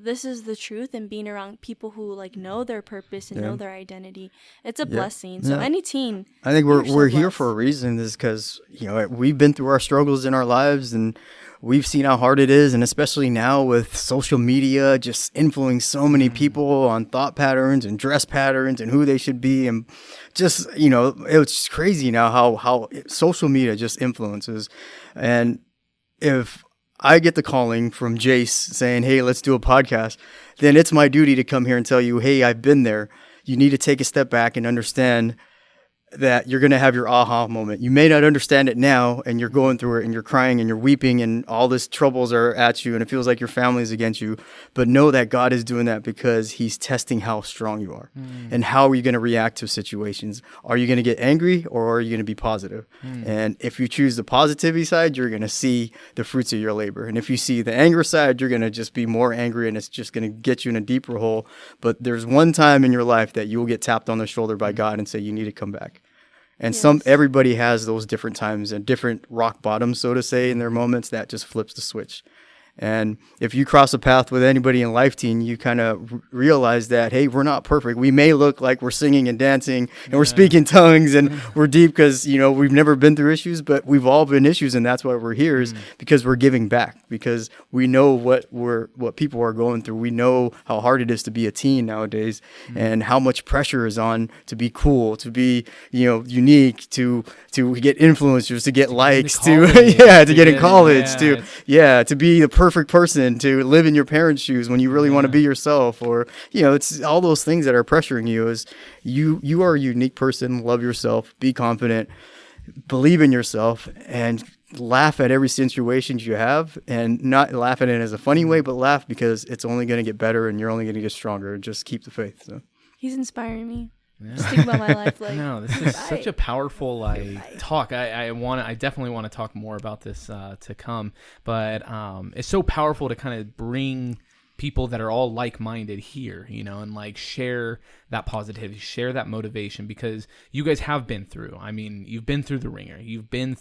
this is the truth. And being around people who know their purpose and know their identity, it's a blessing. So any teen, I think we're here for a reason, is because, we've been through our struggles in our lives, and we've seen how hard it is. And especially now with social media just influencing so many people on thought patterns and dress patterns and who they should be. And just, it's just crazy now how social media just influences. And if I get the calling from Jace saying, hey, let's do a podcast, then it's my duty to come here and tell you, hey, I've been there. You need to take a step back and understand that you're going to have your aha moment. You may not understand it now, and you're going through it, and you're crying, and you're weeping, and all these troubles are at you, and it feels like your family is against you. But know that God is doing that because he's testing how strong you are. And how are you going to react to situations? Are you going to get angry, or are you going to be positive? And if you choose the positivity side, you're going to see the fruits of your labor. And if you see the anger side, you're going to just be more angry, and it's just going to get you in a deeper hole. But there's one time in your life that you will get tapped on the shoulder by God and say, you need to come back. And everybody has those different times and different rock bottoms, so to say, in their moments that just flips the switch. And if you cross a path with anybody in Life Teen, you kind of realize that, hey, we're not perfect. We may look like we're singing and dancing and we're speaking tongues and we're deep because, we've never been through issues, but we've all been issues. And that's why we're here, is because we're giving back, because we know what people are going through. We know how hard it is to be a teen nowadays, and how much pressure is on to be cool, to be, unique, to get influencers, to get likes, to get in college, to be the perfect person, to live in your parents' shoes when you really want to be yourself, or it's all those things that are pressuring you. Is you are a unique person. Love yourself, be confident, believe in yourself, and laugh at every situation you have, and not laugh at it as a funny way, but laugh because it's only going to get better and you're only going to get stronger. Just keep the faith. So he's inspiring me. Just think about my life. No, this is such a powerful talk. I definitely want to talk more about this to come, but it's so powerful to kind of bring people that are all like-minded here, and like share that positivity, share that motivation, because you guys have been through. I mean, you've been through the ringer. You've been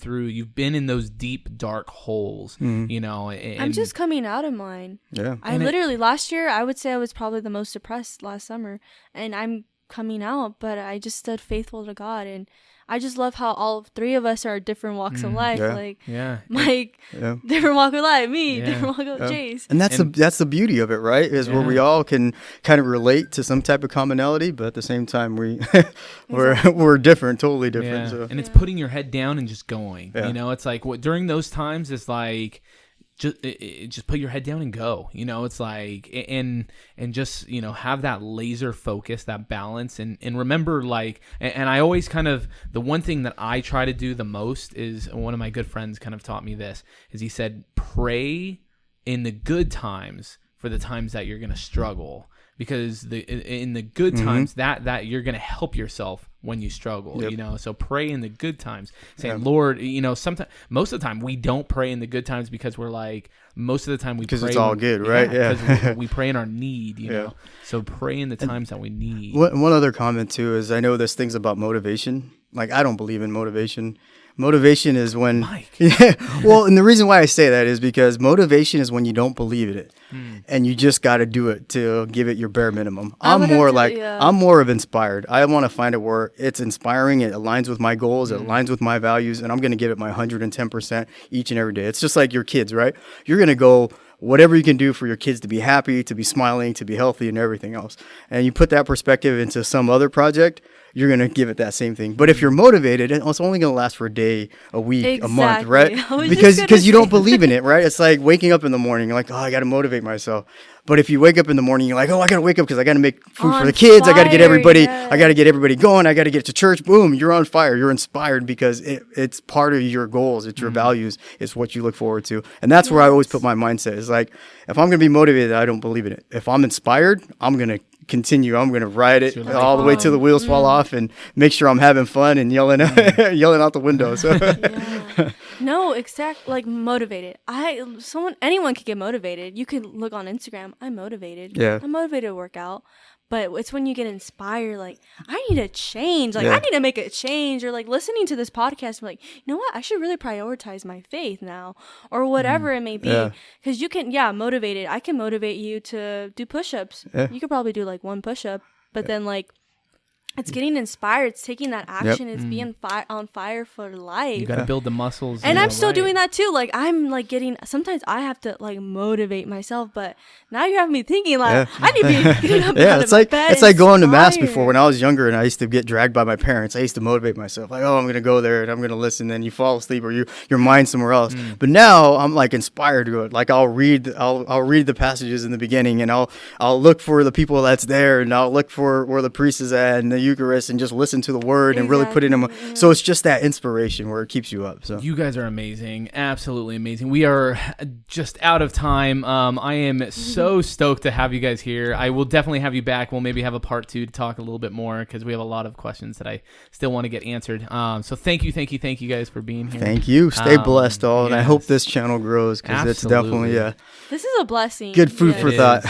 in those deep, dark holes, and I'm just coming out of mine. Yeah. Last year, I would say I was probably the most depressed last summer, and I'm coming out, but I just stood faithful to God, and I just love how all three of us are different walks of life. Yeah. Like Yeah. Mike, different walk of life. Me, different walk of Jace. And that's the beauty of it, right? Is where we all can kind of relate to some type of commonality, but at the same time we're different, totally different. Yeah. So. And it's putting your head down and just going. Yeah. It's like during those times, it's like just put your head down and go. It's like and just have that laser focus, that balance, and remember, like, and I always kind of, the one thing that I try to do the most is, one of my good friends kind of taught me this, is he said, pray in the good times for the times that you're going to struggle, because in the good times that you're going to help yourself when you struggle. So pray in the good times, saying, Lord, sometimes, most of the time we don't pray in the good times, because we're like, most of the time we pray because it's all good, right? because we pray in our need, know. So pray in the times that we need. One other comment too is, I know there's things about motivation. Like, I don't believe in motivation. Motivation is when, well, and the reason why I say that is because motivation is when you don't believe in it, and you just got to do it to give it your bare minimum. I'm more of inspired. I want to find it where it's inspiring, it aligns with my goals, it aligns with my values, and I'm going to give it my 110% each and every day. It's just like your kids, right? You're going to go whatever you can do for your kids to be happy, to be smiling, to be healthy, and everything else. And you put that perspective into some other project, you're going to give it that same thing. But if you're motivated, it's only going to last for a day, a week, a month, right? Because you don't believe in it, right? It's like waking up in the morning, you're like, oh, I got to motivate myself. But if you wake up in the morning, you're like, oh, I got to wake up because I got to make food for the kids. I got to get everybody, I got to get everybody going. I got to get to church. Boom, you're on fire. You're inspired because it's part of your goals. It's your values. It's what you look forward to. And that's where I always put my mindset. Is like, if I'm going to be motivated, I don't believe in it. If I'm inspired, I'm going to continue. I'm going to ride it all the way till the wheels fall off, and make sure I'm having fun and yelling out the window. So. No, like motivated. Anyone can get motivated. You can look on Instagram. I'm motivated. Yeah. I'm motivated to work out. But it's when you get inspired, like, I need to change. Like, I need to make a change. Or, like, listening to this podcast, I'm like, you know what? I should really prioritize my faith now. Or whatever it may be. Because you can, motivated. I can motivate you to do push-ups. Yeah. You could probably do, like, one push-up. But then, like, it's getting inspired. It's taking that action. It's being on fire for life. You got to build the muscles. And I'm still doing that too. Like, I'm like sometimes I have to like motivate myself, but now you have me thinking like, I need to be getting up out of bed. It's like going to mass before. When I was younger and I used to get dragged by my parents, I used to motivate myself. Like, oh, I'm going to go there and I'm going to listen. Then you fall asleep or your mind's somewhere else. But now I'm like inspired to it. Like I'll read the passages in the beginning, and I'll look for the people that's there, and I'll look for where the priest is at and the Eucharist, and just listen to the word and really put it in. So it's just that inspiration where it keeps you up. So you guys are amazing, absolutely amazing. We are just out of time. I am so stoked to have you guys here. I will definitely have you back. We'll maybe have a part 2 to talk a little bit more, because we have a lot of questions that I still want to get answered. So thank you guys for being here. Thank you. Stay blessed all, and I hope this channel grows, because it's definitely this is a blessing. Good food for thought.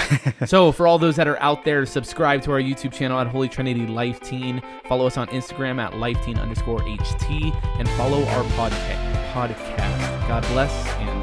So for all those that are out there, subscribe to our YouTube channel at Holy Trinity Life Teen. Follow us on Instagram at lifeteen_HT, and follow our podcast. God bless, and